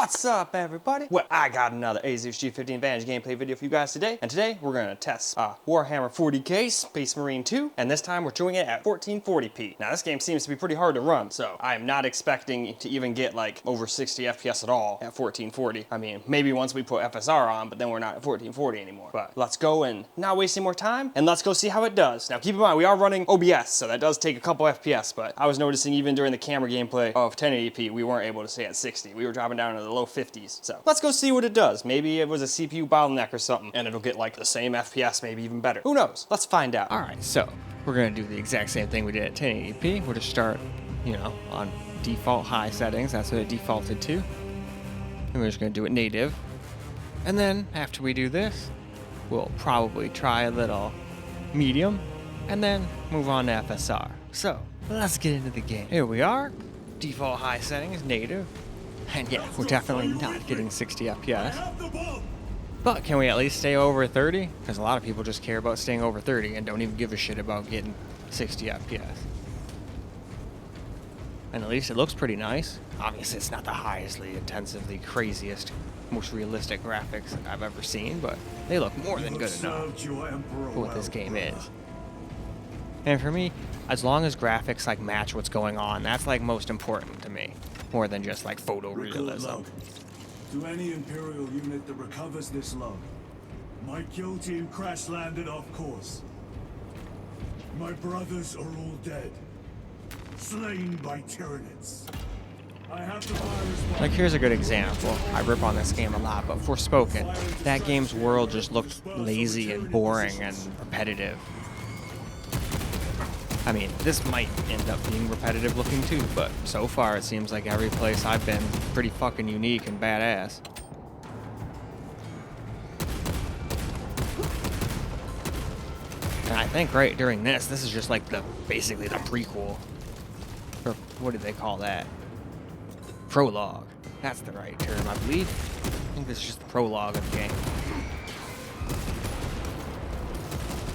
What's up, everybody? Well, I got another Asus G15 Advantage gameplay video for you guys today, and today we're gonna test Warhammer 40k Space Marine 2, and this time we're doing it at 1440p. Now, this game seems to be pretty hard to run, so I am not expecting to even get like over 60 FPS at all at 1440. I mean, maybe once we put FSR on, but then we're not at 1440 anymore. But let's go and not wasting more time, and let's go see how it does. Now, keep in mind, we are running OBS, so that does take a couple FPS, but I was noticing even during the camera gameplay of 1080p, we weren't able to stay at 60. We were dropping down to the low 50s. So let's go see what it does. Maybe it was a CPU bottleneck or something, and it'll get like the same FPS, maybe even better. Who knows? Let's find out. All right, so we're gonna do the exact same thing we did at 1080p. We'll just start, on default high settings. That's what it defaulted to. And we're just gonna do it native. And then after we do this, we'll probably try a little medium, and then move on to FSR. So let's get into the game. Here we are. Default high settings, native. And yeah, we're definitely not getting 60 FPS. But can we at least stay over 30? Because a lot of people just care about staying over 30 and don't even give a shit about getting 60 FPS. And at least it looks pretty nice. Obviously, it's not the highestly, intensively, craziest, most realistic graphics I've ever seen, but they look more than good enough for what this game is. And for me, as long as graphics like match what's going on, that's like most important to me. More than just like photorealism. To any Imperial unit that recovers this log, my kill team crash landed off course. My brothers are all dead, slain by Tyranids. I have the virus. Like, here's a good example. I rip on this game a lot, but Forspoken, that game's world just looked lazy and boring and repetitive. I mean, this might end up being repetitive looking too, but so far it seems like every place I've been pretty fucking unique and badass. And I think right during this is just like basically the prequel. Or what did they call that? Prologue. That's the right term, I believe. I think this is just the prologue of the game.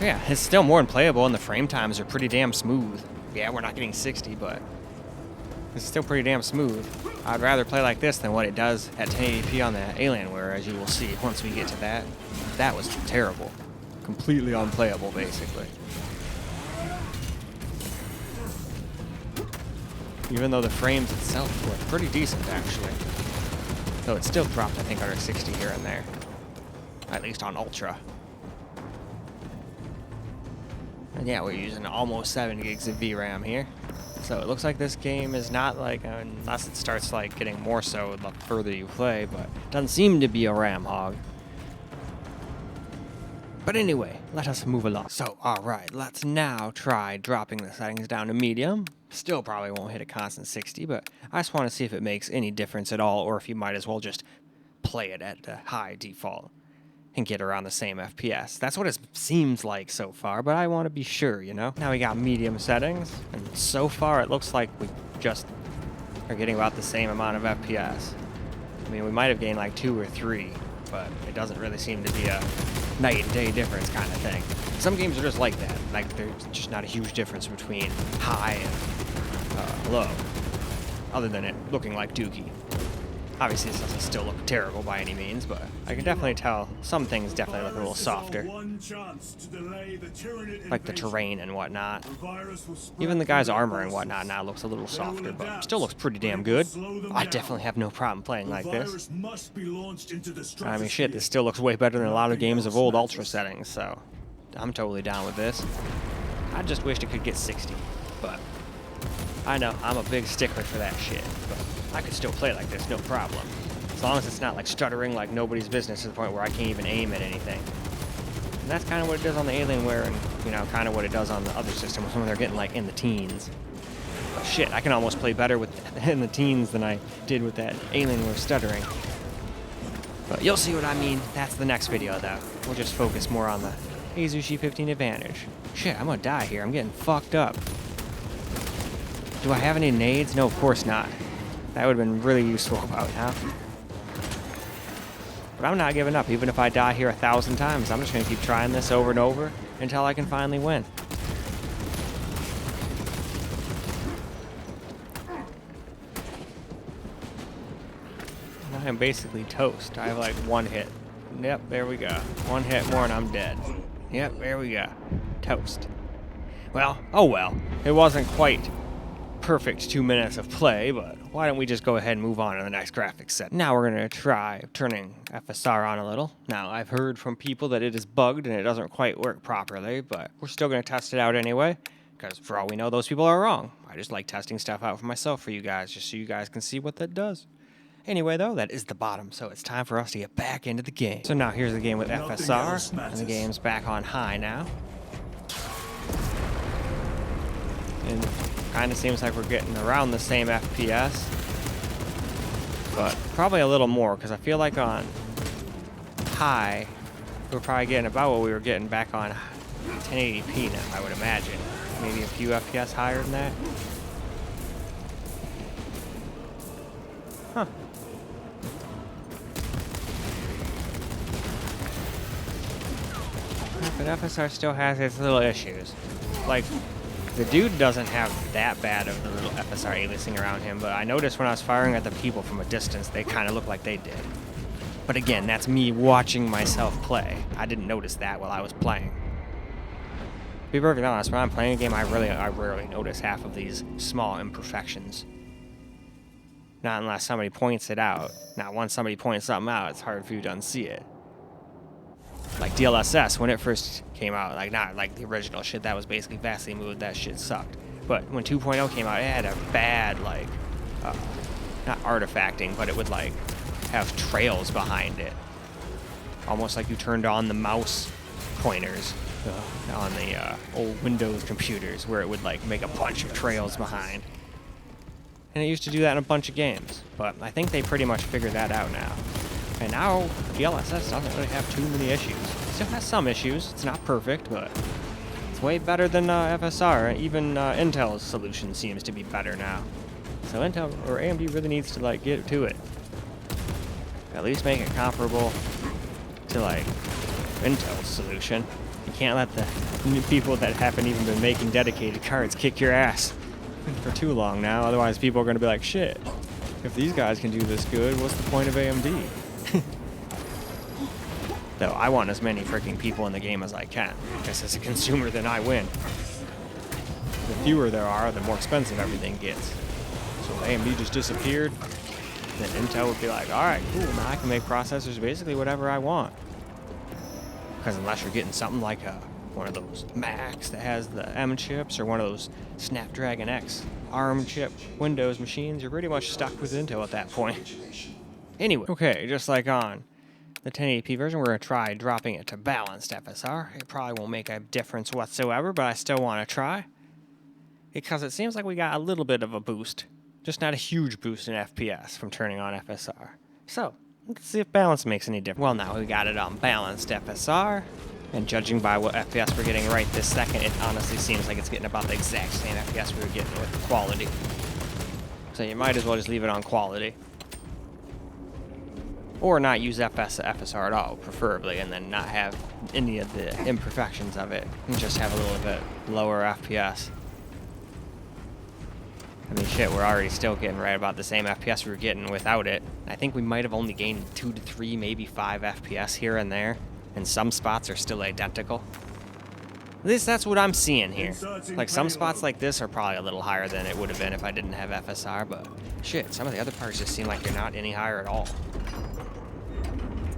Yeah, it's still more than playable, and the frame times are pretty damn smooth. Yeah, we're not getting 60, but it's still pretty damn smooth. I'd rather play like this than what it does at 1080p on the Alienware, as you will see once we get to that. That was terrible. Completely unplayable, basically. Even though the frames itself were pretty decent, actually. Though it still dropped, I think, under 60 here and there. At least on Ultra. And yeah, we're using almost 7 gigs of VRAM here. So it looks like this game is not like, unless it starts like getting more so the further you play, but it doesn't seem to be a RAM hog. But anyway, let us move along. So, alright, let's now try dropping the settings down to medium. Still probably won't hit a constant 60, but I just want to see if it makes any difference at all, or if you might as well just play it at the high default and get around the same FPS. That's what it seems like so far, but I want to be sure, Now we got medium settings, and so far it looks like we just are getting about the same amount of FPS. I mean, we might have gained like 2 or 3, but it doesn't really seem to be a night and day difference kind of thing. Some games are just like that. Like, there's just not a huge difference between high and low, other than it looking like Dookie. Obviously, this doesn't still look terrible by any means, but I can definitely tell some things definitely look a little softer. Like the terrain and whatnot. Even the guy's armor and whatnot now looks a little softer, but still looks pretty damn good. I definitely have no problem playing like this. I mean, shit, this still looks way better than a lot of games of old Ultra settings, so I'm totally down with this. I just wished it could get 60, but I know, I'm a big stickler for that shit, but I could still play like this, no problem. As long as it's not like stuttering like nobody's business to the point where I can't even aim at anything. And that's kind of what it does on the Alienware, and kind of what it does on the other systems when they're getting like in the teens. But shit, I can almost play better with in the teens than I did with that Alienware stuttering. But you'll see what I mean. That's the next video though. We'll just focus more on the Asus G15 Advantage. Shit, I'm gonna die here. I'm getting fucked up. Do I have any nades? No, of course not. That would have been really useful about now. But I'm not giving up. Even if I die here 1,000 times, I'm just going to keep trying this over and over until I can finally win. I am basically toast. I have like one hit. Yep, there we go. One hit more and I'm dead. Yep, there we go. Toast. Well, oh well. It wasn't quite perfect 2 minutes of play, but why don't we just go ahead and move on to the next graphics set. Now we're going to try turning FSR on a little. Now, I've heard from people that it is bugged and it doesn't quite work properly, but we're still going to test it out anyway, because for all we know, those people are wrong. I just like testing stuff out for myself for you guys, just so you guys can see what that does. Anyway, though, that is the bottom, so it's time for us to get back into the game. So now here's the game with FSR, and the game's back on high now. And kind of seems like we're getting around the same FPS, but probably a little more, because I feel like on high, we're probably getting about what we were getting back on 1080p now, I would imagine. Maybe a few FPS higher than that. Huh. But FSR still has its little issues. Like, the dude doesn't have that bad of the little FSR aliasing around him, but I noticed when I was firing at the people from a distance, they kind of looked like they did. But again, that's me watching myself play. I didn't notice that while I was playing. To be perfectly honest, when I'm playing a game, I rarely notice half of these small imperfections. Not unless somebody points it out. Now, once somebody points something out, it's hard for you to unsee it. Like DLSS, when it first came out, like not like the original shit that was basically vastly moved, that shit sucked. But when 2.0 came out, it had a bad, like, not artifacting, but it would like have trails behind it. Almost like you turned on the mouse pointers on the old Windows computers, where it would like make a bunch of trails behind. And it used to do that in a bunch of games, but I think they pretty much figured that out now. And now, DLSS doesn't really have too many issues. It still has some issues. It's not perfect, but it's way better than FSR. Even Intel's solution seems to be better now. So Intel or AMD really needs to like get to it. At least make it comparable to like Intel's solution. You can't let the new people that haven't even been making dedicated cards kick your ass for too long now. Otherwise, people are going to be like, shit, if these guys can do this good, what's the point of AMD? Though I want as many freaking people in the game as I can, because as a consumer, then I win. The fewer there are, the more expensive everything gets. So if AMD just disappeared, then Intel would be like, alright, cool, now I can make processors basically whatever I want. Because unless you're getting something like one of those Macs that has the M chips, or one of those Snapdragon X ARM chip Windows machines, you're pretty much stuck with Intel at that point. Anyway, okay, just like on the 1080p version, we're going to try dropping it to balanced FSR. It probably won't make a difference whatsoever, but I still want to try. Because it seems like we got a little bit of a boost, just not a huge boost in FPS from turning on FSR. So, let's see if balance makes any difference. Well, now we got it on balanced FSR, and judging by what FPS we're getting right this second, it honestly seems like it's getting about the exact same FPS we were getting with quality. So you might as well just leave it on quality. Or not use FSR at all, preferably, and then not have any of the imperfections of it, and just have a little bit lower FPS. I mean, shit, we're already still getting right about the same FPS we were getting without it. I think we might have only gained 2 to 3, maybe 5 FPS here and there, and some spots are still identical. At least that's what I'm seeing here. Like, some spots like this are probably a little higher than it would have been if I didn't have FSR, but shit, some of the other parts just seem like they're not any higher at all.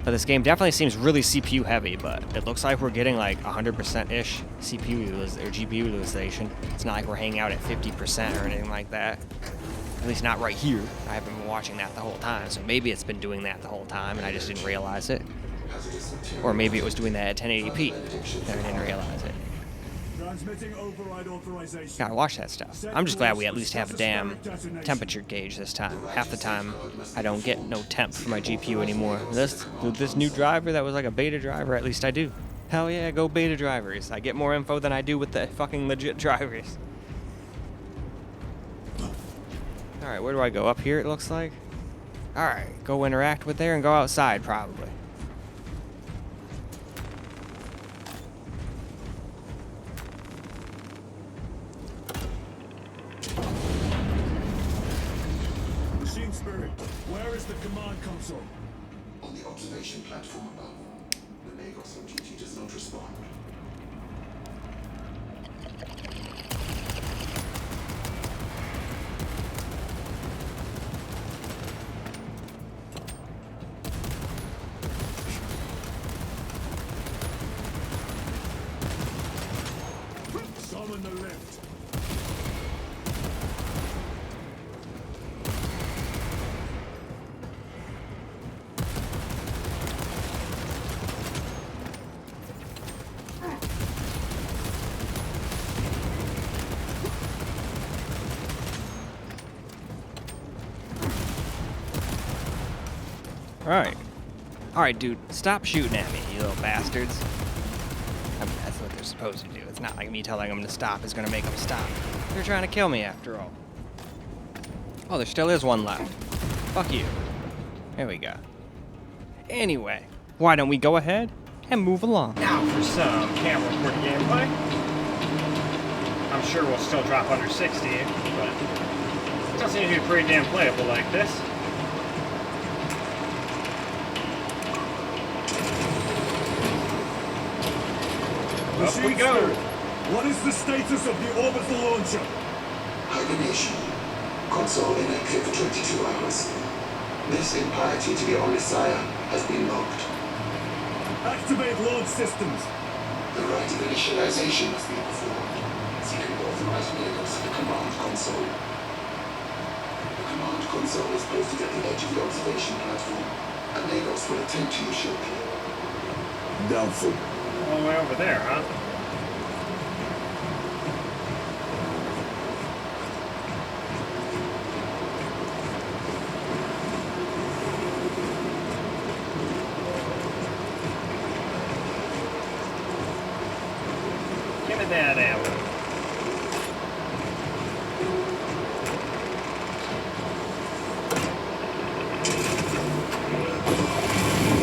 But this game definitely seems really CPU heavy, but it looks like we're getting like 100%-ish CPU or GPU utilization. It's not like we're hanging out at 50% or anything like that. At least not right here. I haven't been watching that the whole time, so maybe it's been doing that the whole time and I just didn't realize it. Or maybe it was doing that at 1080p and I didn't realize it. Gotta watch that stuff. I'm just glad we at least have a damn temperature gauge this time. Half the time, I don't get no temp for my GPU anymore. With this new driver that was like a beta driver, at least I do. Hell yeah, go beta drivers. I get more info than I do with the fucking legit drivers. Alright, where do I go? Up here, it looks like? Alright, go interact with there and go outside, probably. Where is the command console? console? On the observation platform above. The Lagos on duty does not respond. Summon the lift. Alright, dude, stop shooting at me, you little bastards. I mean, that's what they're supposed to do. It's not like me telling them to stop is gonna make them stop. They're trying to kill me after all. Oh, there still is one left. Fuck you. There we go. Anyway, why don't we go ahead and move along? Now for some camera recorded gameplay. I'm sure we'll still drop under 60, but it still seems to be pretty damn playable like this. Up we go! What is the status of the orbital launcher? Hibernation. Console inactive for 22 hours. This impiety to the Omnisire has been logged. Activate launch systems. The rite of initialization must be performed. Seeking authorized labels for the command console. The command console is posted at the edge of the observation platform, and Lagos will attend to you shortly. Doubtful. All the way over there, huh? Give me that ammo.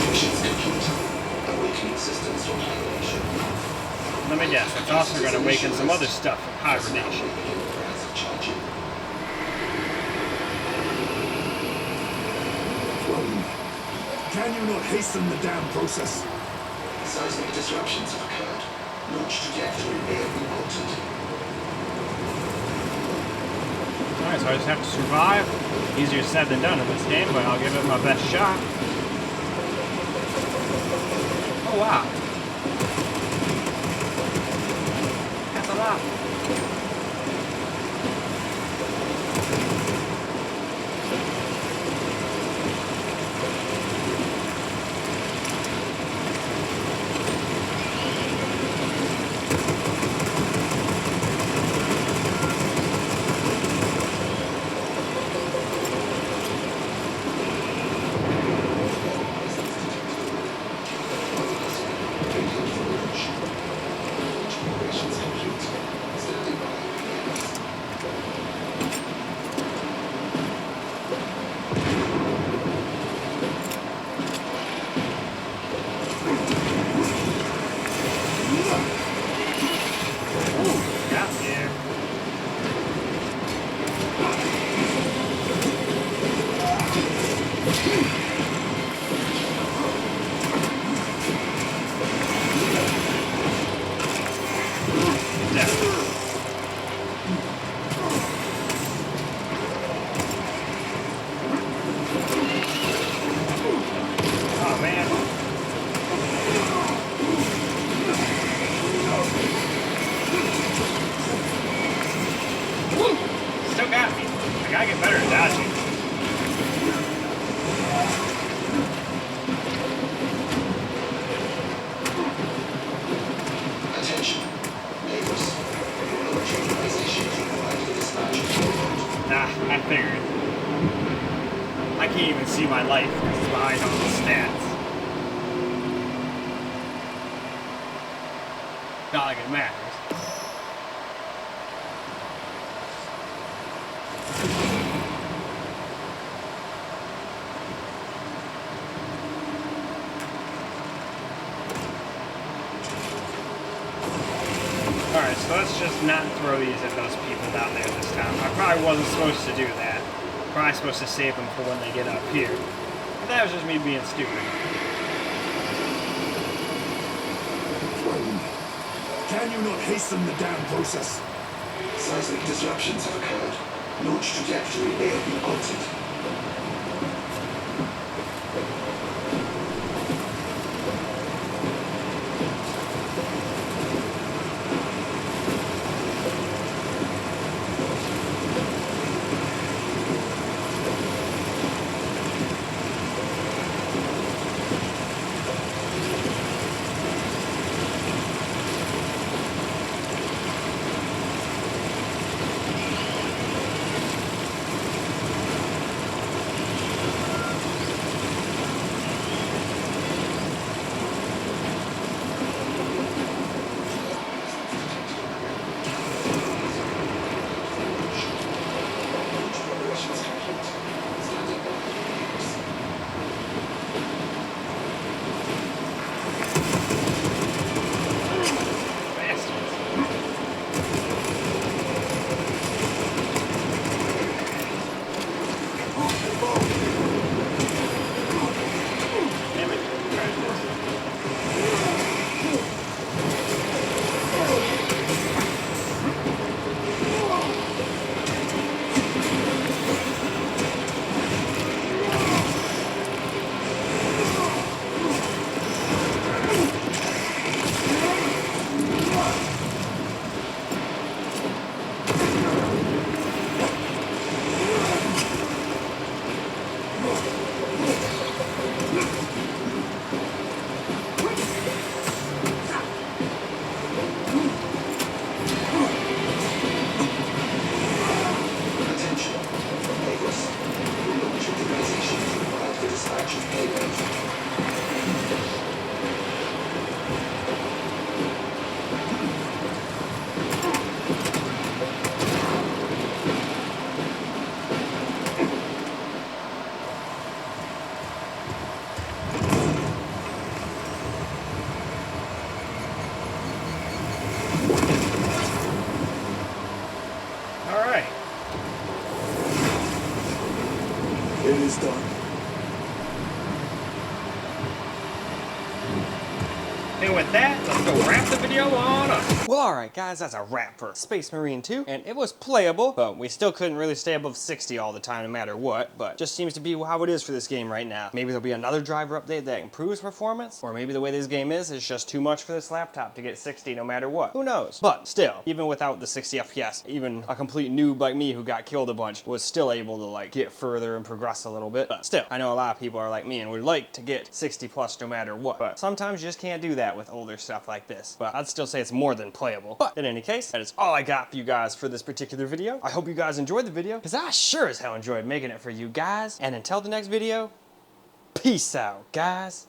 Missions complete. Awakening systems from hibernation. Let me guess, it's also going to awaken some other stuff from hibernation. Can you not hasten the damn process? Seismic disruptions have occurred. Launch trajectory may have been altered. Alright, so I just have to survive. Easier said than done in this game, but I'll give it my best shot. Oh wow. That's a lot. can't even see my life because it's behind all the stats. Not like it matters. Alright, so let's just not throw these at those people down there this time. I probably wasn't supposed to do that. Probably supposed to save them for when they get up here. that was just me being stupid. Can you not hasten the damn process? Seismic disruptions have occurred. Launch trajectory may have been altered. It is done. And with that, let's go wrap the video on up. Well, alright guys, that's a wrap for Space Marine 2, and it was playable, but we still couldn't really stay above 60 all the time no matter what, but just seems to be how it is for this game right now. Maybe there'll be another driver update that improves performance, or maybe the way this game is just too much for this laptop to get 60 no matter what. Who knows? But still, even without the 60 FPS, even a complete noob like me who got killed a bunch was still able to like get further and progress a little bit. But still, I know a lot of people are like me and would like to get 60 plus no matter what, but sometimes you just can't do that with older stuff like this. But I'd still say it's more than playable. But in any case, that is all I got for you guys for this particular video. I hope you guys enjoyed the video, because I sure as hell enjoyed making it for you guys. And until the next video, peace out, guys.